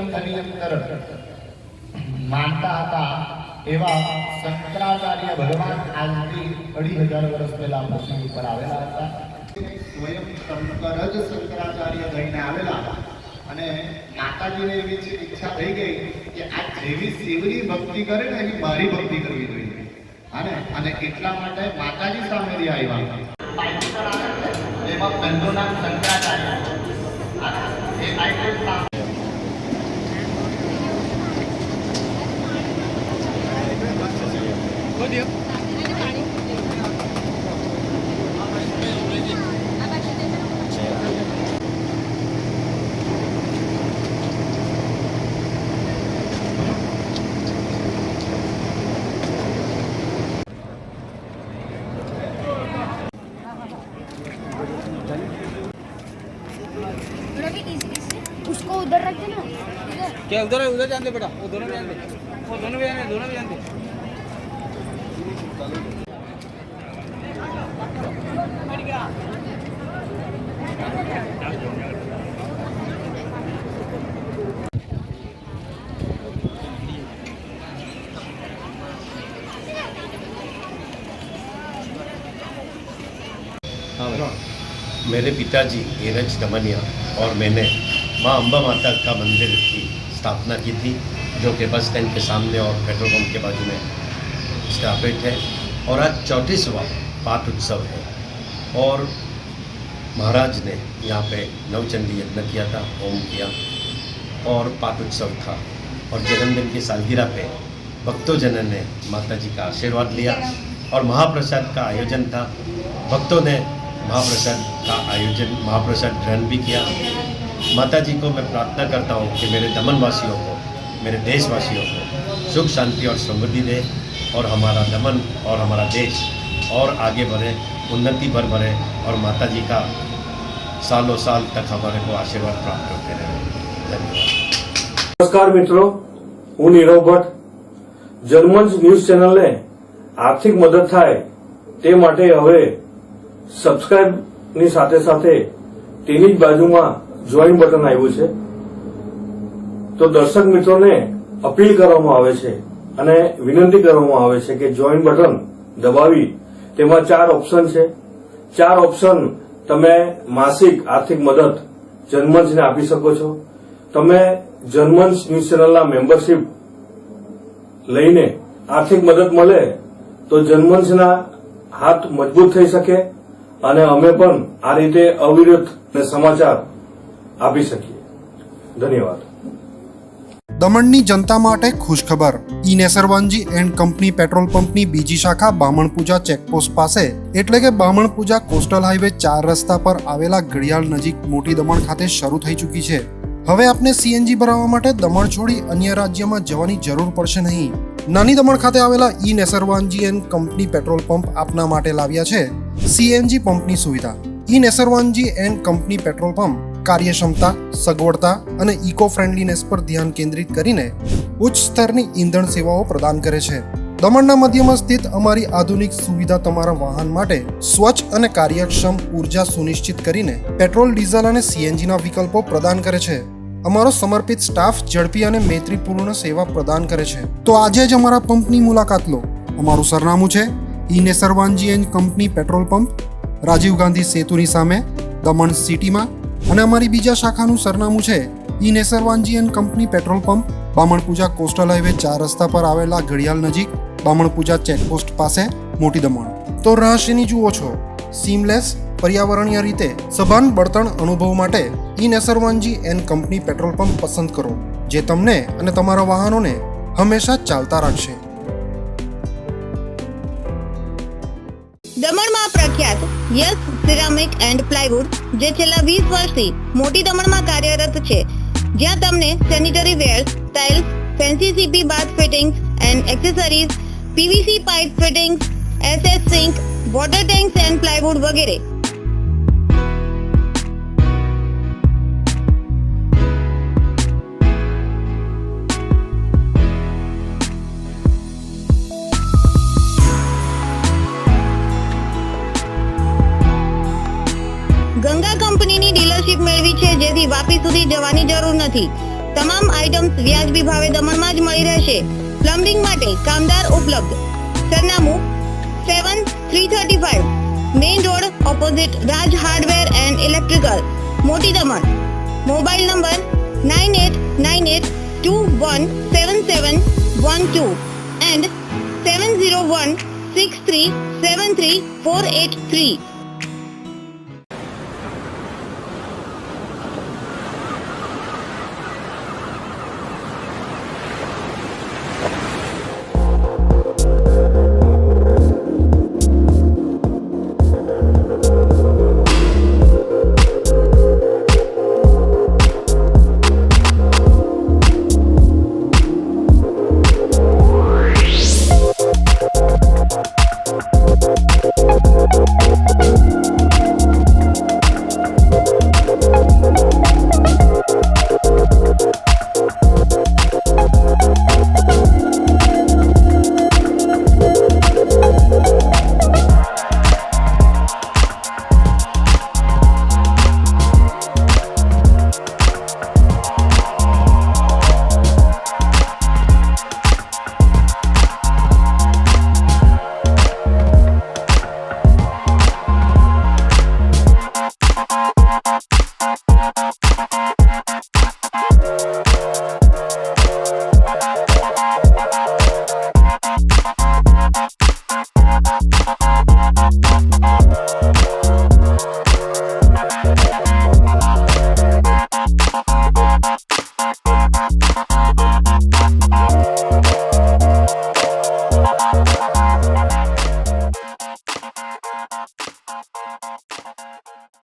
ગ્રંથની અંદર માનતા હતા એવા શંકરાચાર્ય ભગવાન આજથી 2500 વર્ષ પહેલા પૃથ્વી ઉપર આવેલા હતા. સ્વયં શંકર જ શંકરાચાર્ય થઈને આવેલા અને માતાજીને એવી ઈચ્છા થઈ ગઈ કે આ જેવી શિવની ભક્તિ કરે ને એવી મારી ભક્તિ કરવી જોઈએ. અને એટલા માટે માતાજી સામેથી આવ્યા. એમાં પહેલું નામ શંકરાચાર્ય. એ ટાઈટલ उसको उधर रख देना. क्या उधर जान दे बेटा, वो दोनों भी जान दे, वो दोनों भी जान दे. मेरे पिताजी धीरज दमनिया और मैंने माँ अम्बा माता का मंदिर की स्थापना की थी, जो कि बस स्टैंड के सामने और पेट्रोल पंप के बाजू में स्थापित है. और आज 34वां पाठ उत्सव है और महाराज ने यहाँ पे नवचंडी यज्ञ किया था, होम किया और पाठ उत्सव था. और जन्मदिन की सालगिरह पे भक्तों ने माता जी का आशीर्वाद लिया और महाप्रसाद का आयोजन था. भक्तों ने महाप्रसाद का आयोजन, महाप्रसाद ग्रहण भी किया. माता जी को मैं प्रार्थना करता हूँ कि मेरे दमन वासियों को, मेरे देशवासियों को सुख शांति और समृद्धि दे और हमारा दमन और हमारा देश और आगे बढ़े, उन्नति पर बढ़े और माता जी का सालों साल तक हमारे को आशीर्वाद प्राप्त होते रहे. धन्यवाद. नमस्कार मित्रों, हूँ नीरव भट्ट. जनमंच न्यूज चैनल ने आर्थिक मदद थाय ते माटे हवे सब्सक्राइब ની સાથે સાથે તેની જ બાજુમાં જોઈન બટન આવ્યું છે. તો દર્શક મિત્રોને અપીલ કરવામાં આવે છે અને વિનંતી કરવામાં આવે છે કે જોઈન બટન દબાવી તેમાં 4 ઓપ્શન છે. 4 ઓપ્શન તમે માસિક આર્થિક મદદ જનમંચને આપી શકો છો. તમે જનમંચ ન્યૂઝ ચેનલના મેમ્બરશીપ લઈને આર્થિક મદદ મળે તો જનમંચના હાથ મજબૂત થઈ શકે અને અમે પણ આ રીતે અવિરત સમાચાર આપી શકીએ. ધન્યવાદ. દમણની જનતા માટે ખુશખબર. ઈ નેસરવાનજી એન્ડ કંપની પેટ્રોલ પંપની બીજી શાખા બામણપૂજા ચેકપોસ્ટ પાસે એટલે કે બામણપૂજા કોસ્ટલ હાઈવે 4 રસ્તા પર આવેલા ઘડિયાળ નજીક મોટી દમણ ખાતે શરૂ થઈ ચૂકી છે. હવે આપને સીએનજી ભરાવવા માટે દમણ છોડી અન્ય રાજ્યમાં જવાની જરૂર પડશે નહીં. નાની દમણ ખાતે આવેલા E Nesarwanji and company petrol pump આપના માટે લાવ્યા છે સીએનજી પંપની સુવિધા. E Nesarwanji and company petrol pump કાર્યક્ષમતા, સગવડતા અને ઇકો ફ્રેન્ડલીનેસ પર ધ્યાન કેન્દ્રિત કરીને ઉચ્ચ સ્તરની ઈંધણ સેવાઓ પ્રદાન કરે છે. દમણના મધ્યમાં સ્થિત અમારી આધુનિક સુવિધા તમારા વાહન માટે સ્વચ્છ અને કાર્યક્ષમ ઉર્જા સુનિશ્ચિત કરીને પેટ્રોલ, ડીઝલ અને સીએનજીના વિકલ્પો પ્રદાન કરે છે. અમારો સમર્પિત સ્ટાફ ઝડપી અને મૈત્રીપૂર્ણ સેવા પ્રદાન કરે છે. તો આજે જ અમારા પંપની મુલાકાત લો. અમારું સરનામું છે E Nesarwanji and company petrol pump, Rajiv Gandhi સેતુની સામે, દમણ સિટીમાં. અને અમારી બીજા શાખાનું સરનામું છે E Nesarwanji and company petrol pump, Bamanpuja coastal highway 4 રસ્તા પર આવેલા ઘડિયાળ નજીક, બામણપૂજા ચેકપોસ્ટ પાસે, મોટી દમણ. તો રાહ શેની જુઓ છો? સીમલેસ, પર્યાવરણીય રીતે સભાન બળતણ અનુભવ માટે E Nesarwanji and company petrol pump પસંદ કરો, જે તમને અને તમારા વાહનોને હંમેશા ચાલતા રાખશે. દમણમાં પ્રખ્યાત યસ સિરામિક એન્ડ પ્લાયવુડ જે છેલ્લા 20 વર્ષથી મોટી દમણમાં કાર્યરત છે, જ્યાં તમને sanitary wares, tiles, fancy CP bath fittings and accessories, PVC pipe fittings, SS sink, water tanks and plywood વગેરે. ગંગા કંપનીની ડીલરશીપ મેળવી છે, જેથી વાપી સુધી જવાની જરૂર નથી. તમામ આઇટમ્સ વ્યાજબી ભાવે દમણમાં જ મળી રહેશે. પ્લમ્બિંગ માટે કામદાર ઉપલબ્ધ. સરનામું 7335 main road opposite Raj hardware and electrical, મોટી દમણ. Mobile number 9898217712 and 7016373483.